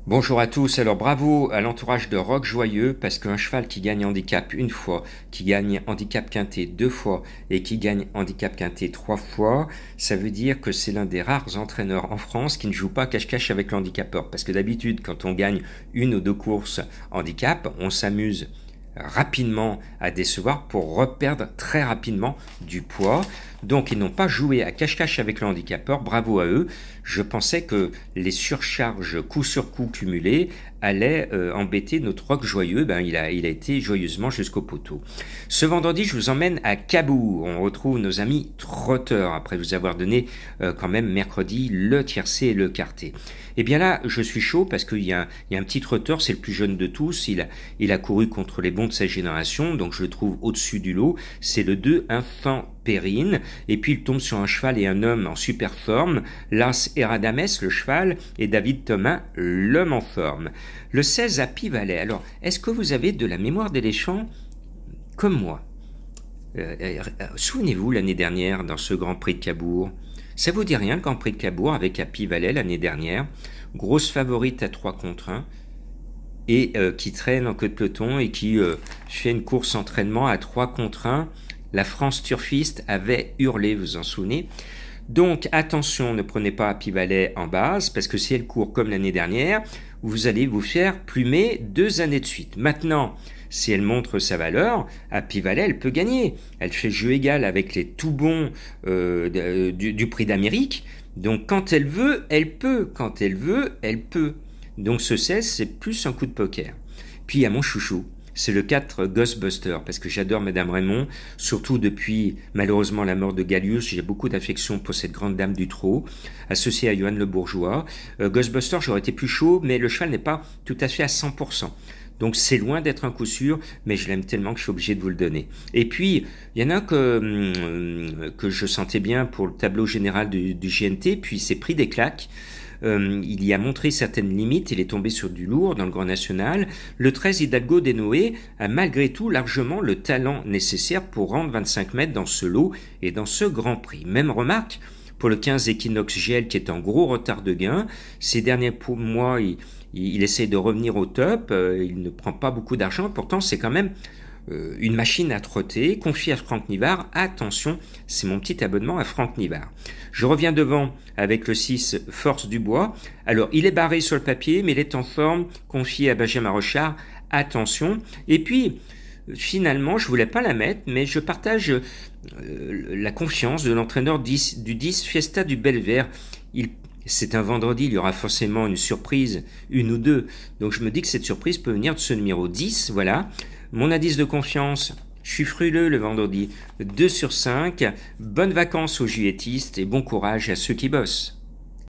Bonjour à tous, alors bravo à l'entourage de Rock Joyeux parce qu'un cheval qui gagne handicap une fois, qui gagne handicap quinté deux fois et qui gagne handicap quinté trois fois, ça veut dire que c'est l'un des rares entraîneurs en France qui ne joue pas cache-cache avec l'handicapeur. Parce que d'habitude quand on gagne une ou deux courses handicap, on s'amuse rapidement à décevoir pour reperdre très rapidement du poids. Donc ils n'ont pas joué à cache-cache avec le handicapeur, bravo à eux. Je pensais que les surcharges coup sur coup cumulées allaient embêter notre Rock Joyeux. Il a été joyeusement jusqu'au poteau. Ce vendredi, je vous emmène à Cabourg. On retrouve nos amis trotteurs après vous avoir donné quand même mercredi le tiercé et le quarté. Et bien là, je suis chaud parce qu'il y a un petit trotteur, c'est le plus jeune de tous. Il a couru contre les bons de sa génération, donc je le trouve au-dessus du lot. C'est le 2 Infant Périne, et puis il tombe sur un cheval et un homme en super forme, Las Eradames, le cheval, et David Thomas, l'homme en forme. Le 16 à Pivalet. Alors, est-ce que vous avez de la mémoire d'éléphant comme moi? Souvenez-vous l'année dernière dans ce Grand Prix de Cabourg, ça vous dit rien le Grand Prix de Cabourg avec Happy Valley l'année dernière, grosse favorite à 3 contre 1, et qui traîne en queue de peloton et qui fait une course entraînement à 3 contre 1. La France turfiste avait hurlé, vous en souvenez. Donc attention, ne prenez pas Happy Valley en base, parce que si elle court comme l'année dernière, vous allez vous faire plumer 2 années de suite. Maintenant, si elle montre sa valeur, Happy Valley, elle peut gagner. Elle fait jeu égal avec les tout bons du Prix d'Amérique. Donc quand elle veut, elle peut. Quand elle veut, elle peut. Donc ce 16, c'est plus un coup de poker. Puis il y a mon chouchou. C'est le 4 Ghostbuster, parce que j'adore Madame Raymond, surtout depuis malheureusement la mort de Gallius, j'ai beaucoup d'affection pour cette grande dame du trot, associée à Johan le Bourgeois. Ghostbuster, j'aurais été plus chaud, mais le cheval n'est pas tout à fait à 100%. Donc c'est loin d'être un coup sûr, mais je l'aime tellement que je suis obligé de vous le donner. Et puis, il y en a un que je sentais bien pour le tableau général du GNT, puis c'est pris des claques. Il y a montré certaines limites, il est tombé sur du lourd dans le Grand National. Le 13 Hidalgo des Noé a malgré tout largement le talent nécessaire pour rendre 25 mètres dans ce lot et dans ce Grand Prix. Même remarque pour le 15 Equinox GL qui est en gros retard de gain. Ces derniers mois, il essaie de revenir au top, il ne prend pas beaucoup d'argent, pourtant c'est quand même une machine à trotter, confiée à Franck Nivard. Attention, c'est mon petit abonnement à Franck Nivard. Je reviens devant avec le 6 Force du Bois. Alors, il est barré sur le papier, mais il est en forme, confié à Benjamin Rochard. Attention. Et puis, finalement, je voulais pas la mettre, mais je partage la confiance de l'entraîneur du 10 Fiesta du Belvert. C'est un vendredi, il y aura forcément une surprise, une ou deux. Donc je me dis que cette surprise peut venir de ce numéro 10, voilà. Mon indice de confiance, je suis frileux le vendredi, 2 sur 5. Bonnes vacances aux juilletistes et bon courage à ceux qui bossent.